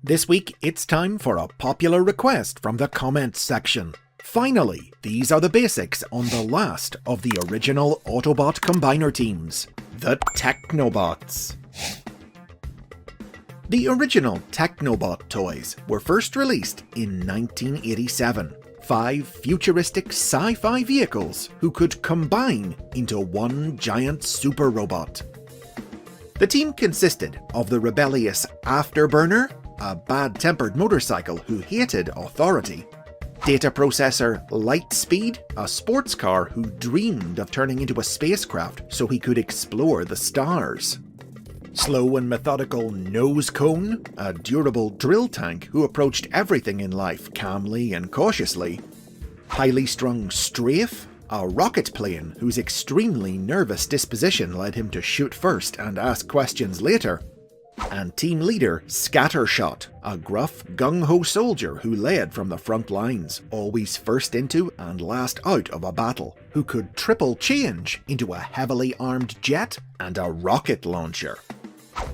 This week, it's time for a popular request from the comments section. Finally, these are the basics on the last of the original Autobot combiner teams, the TECHNOBOTS. The original TECHNOBOT toys were first released in 1987. 5 futuristic sci-fi vehicles who could combine into one giant super robot. The team consisted of the rebellious Afterburner, a bad-tempered motorcycle who hated authority, Data Processor Lightspeed, a sports car who dreamed of turning into a spacecraft so he could explore the stars, Slow and Methodical Nose Cone, a durable drill tank who approached everything in life calmly and cautiously, Highly Strung Strafe, a rocket plane whose extremely nervous disposition led him to shoot first and ask questions later, and team leader Scattershot, a gruff, gung-ho soldier who led from the front lines, always first into and last out of a battle, who could triple change into a heavily armed jet and a rocket launcher.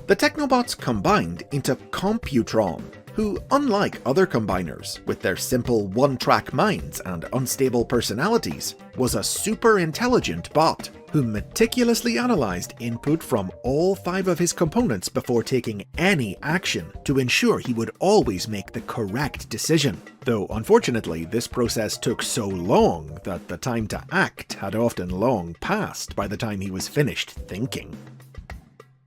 The TECHNOBOTS combined into Computron, who, unlike other combiners, with their simple one-track minds and unstable personalities, was a super-intelligent bot who meticulously analysed input from all 5 of his components before taking any action to ensure he would always make the correct decision. Though unfortunately this process took so long that the time to act had often long passed by the time he was finished thinking.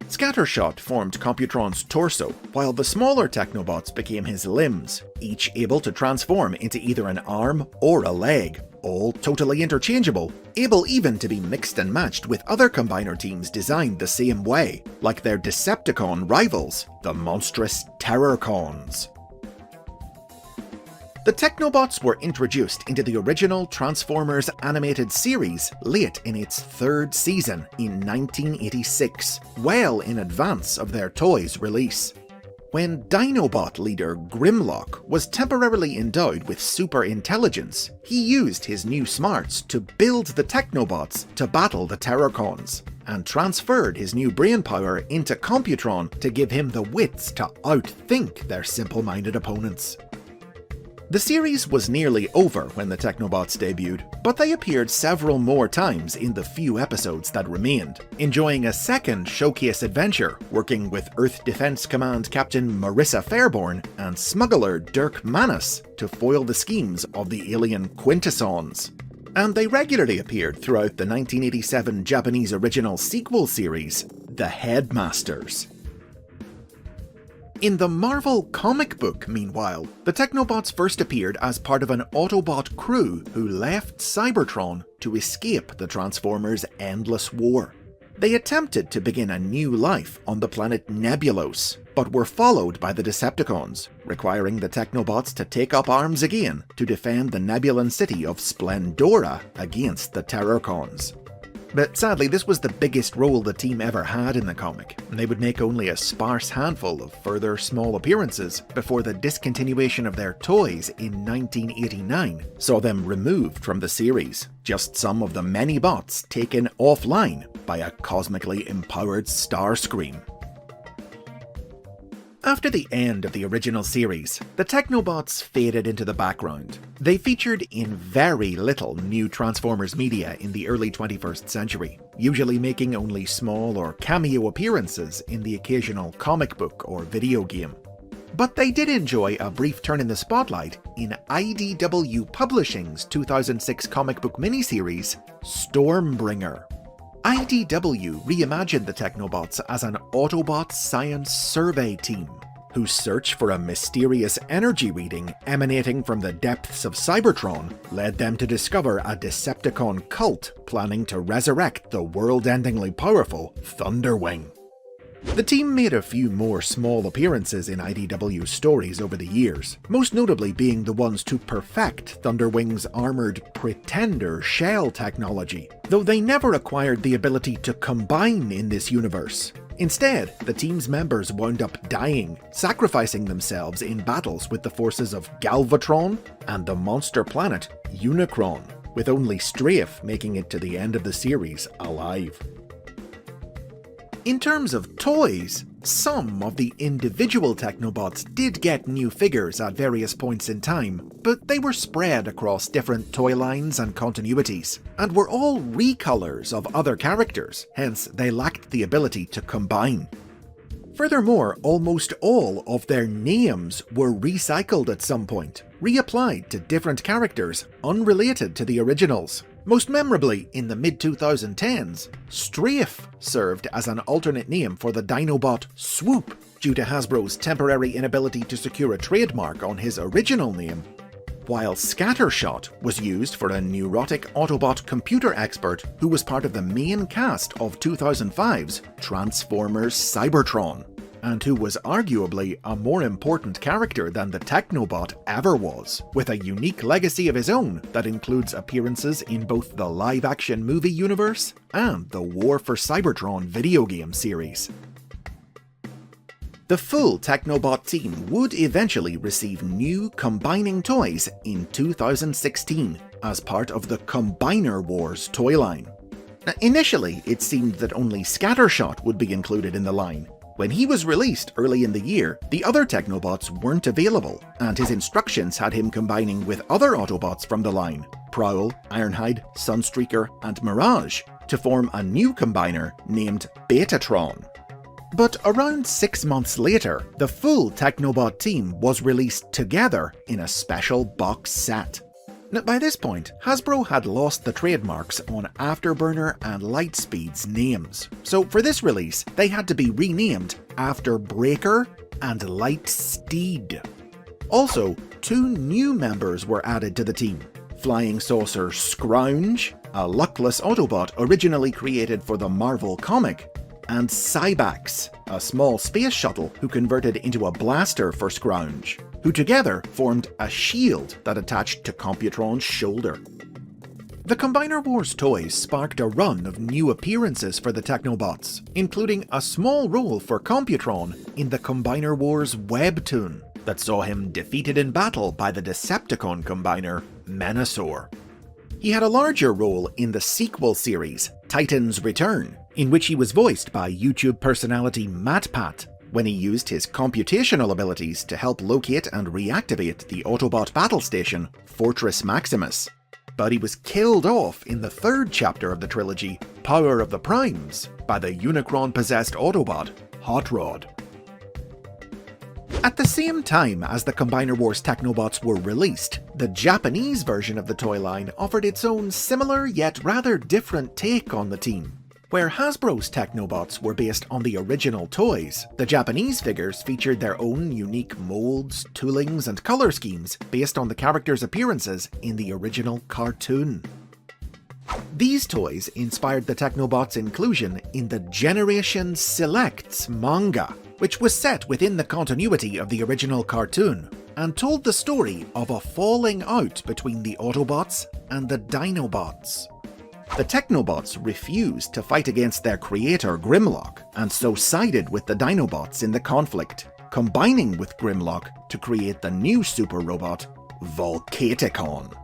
Scattershot formed Computron's torso, while the smaller TECHNOBOTS became his limbs, each able to transform into either an arm or a leg, all totally interchangeable, able even to be mixed and matched with other combiner teams designed the same way, like their Decepticon rivals, the monstrous Terrorcons. The TECHNOBOTS were introduced into the original Transformers animated series late in its 3rd season in 1986, well in advance of their toys' release. When Dinobot leader Grimlock was temporarily endowed with super intelligence, he used his new smarts to build the TECHNOBOTS to battle the Terrorcons, and transferred his new brainpower into Computron to give him the wits to outthink their simple-minded opponents. The series was nearly over when the TECHNOBOTS debuted, but they appeared several more times in the few episodes that remained, enjoying a second showcase adventure working with Earth Defense Command Captain Marissa Fairborn and smuggler Dirk Manus to foil the schemes of the alien Quintessons. And they regularly appeared throughout the 1987 Japanese original sequel series, The Headmasters. In the Marvel comic book, meanwhile, the TECHNOBOTS first appeared as part of an Autobot crew who left Cybertron to escape the Transformers' endless war. They attempted to begin a new life on the planet Nebulos, but were followed by the Decepticons, requiring the TECHNOBOTS to take up arms again to defend the Nebulan city of Splendora against the Terrorcons. But sadly, this was the biggest role the team ever had in the comic, and they would make only a sparse handful of further small appearances before the discontinuation of their toys in 1989 saw them removed from the series, just some of the many bots taken offline by a cosmically empowered Starscream. After the end of the original series, the TECHNOBOTS faded into the background. They featured in very little new Transformers media in the early 21st century, usually making only small or cameo appearances in the occasional comic book or video game. But they did enjoy a brief turn in the spotlight in IDW Publishing's 2006 comic book miniseries, Stormbringer. IDW reimagined the TECHNOBOTS as an Autobot science survey team, whose search for a mysterious energy reading emanating from the depths of Cybertron led them to discover a Decepticon cult planning to resurrect the world-endingly powerful Thunderwing. The team made a few more small appearances in IDW stories over the years, most notably being the ones to perfect Thunderwing's armoured Pretender shell technology, though they never acquired the ability to combine in this universe. Instead, the team's members wound up dying, sacrificing themselves in battles with the forces of Galvatron and the monster planet Unicron, with only Strafe making it to the end of the series alive. In terms of toys, some of the individual Technobots did get new figures at various points in time, but they were spread across different toy lines and continuities, and were all recolors of other characters, hence they lacked the ability to combine. Furthermore, almost all of their names were recycled at some point, reapplied to different characters unrelated to the originals. Most memorably, in the mid-2010s, Strafe served as an alternate name for the Dinobot Swoop, due to Hasbro's temporary inability to secure a trademark on his original name, while Scattershot was used for a neurotic Autobot computer expert who was part of the main cast of 2005's Transformers Cybertron, and who was arguably a more important character than the Technobot ever was, with a unique legacy of his own that includes appearances in both the live-action movie universe and the War for Cybertron video game series. The full Technobot team would eventually receive new combining toys in 2016 as part of the Combiner Wars toy line. Initially, it seemed that only Scattershot would be included in the line. When he was released early in the year, the other Technobots weren't available, and his instructions had him combining with other Autobots from the line, Prowl, Ironhide, Sunstreaker, and Mirage, to form a new combiner named Betatron. But around 6 months later, the full Technobot team was released together in a special box set. Now, by this point, Hasbro had lost the trademarks on Afterburner and Lightspeed's names, so for this release, they had to be renamed Afterbreaker and Lightsteed. Also, 2 new members were added to the team: Flying Saucer Scrounge, a luckless Autobot originally created for the Marvel comic, and Cybax, a small space shuttle who converted into a blaster for Scrounge, who together formed a shield that attached to Computron's shoulder. The Combiner Wars toys sparked a run of new appearances for the Technobots, including a small role for Computron in the Combiner Wars webtoon that saw him defeated in battle by the Decepticon combiner Menasor. He had a larger role in the sequel series, Titan's Return, in which he was voiced by YouTube personality MatPat, when he used his computational abilities to help locate and reactivate the Autobot battle station, Fortress Maximus. But he was killed off in the 3rd chapter of the trilogy, Power of the Primes, by the Unicron-possessed Autobot, Hot Rod. At the same time as the Combiner Wars Technobots were released, the Japanese version of the toy line offered its own similar yet rather different take on the team. Where Hasbro's Technobots were based on the original toys, the Japanese figures featured their own unique molds, toolings, and color schemes based on the characters' appearances in the original cartoon. These toys inspired the Technobots' inclusion in the Generation Selects manga, which was set within the continuity of the original cartoon, and told the story of a falling out between the Autobots and the Dinobots. The Technobots refused to fight against their creator Grimlock, and so sided with the Dinobots in the conflict, combining with Grimlock to create the new super robot, Volcaticon.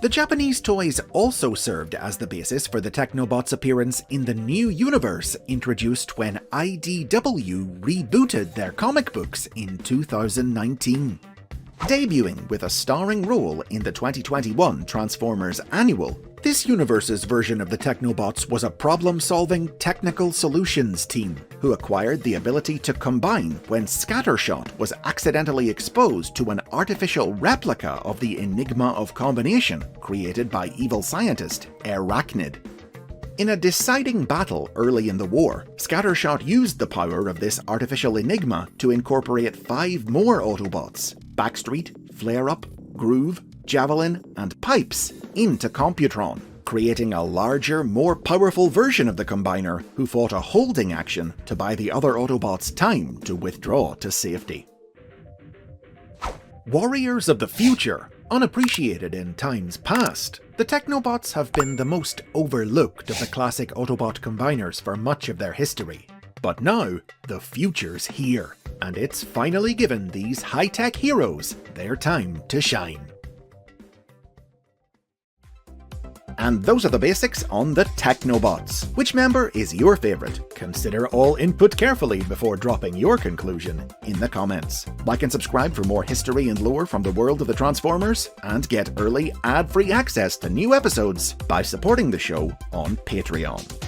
The Japanese toys also served as the basis for the Technobots' appearance in the new universe introduced when IDW rebooted their comic books in 2019. Debuting with a starring role in the 2021 Transformers Annual, this universe's version of the Technobots was a problem-solving technical solutions team who acquired the ability to combine when Scattershot was accidentally exposed to an artificial replica of the Enigma of Combination created by evil scientist Arachnid. In a deciding battle early in the war, Scattershot used the power of this artificial enigma to incorporate 5 more Autobots, Backstreet, Flare-Up, Groove, Javelin, and Pipes, into Computron, creating a larger, more powerful version of the Combiner who fought a holding action to buy the other Autobots time to withdraw to safety. Warriors of the future, unappreciated in times past, the Technobots have been the most overlooked of the classic Autobot combiners for much of their history. But now, the future's here, and it's finally given these high-tech heroes their time to shine. And those are the basics on the TECHNOBOTS. Which member is your favourite? Consider all input carefully before dropping your conclusion in the comments. Like and subscribe for more history and lore from the world of the Transformers, and get early ad-free access to new episodes by supporting the show on Patreon.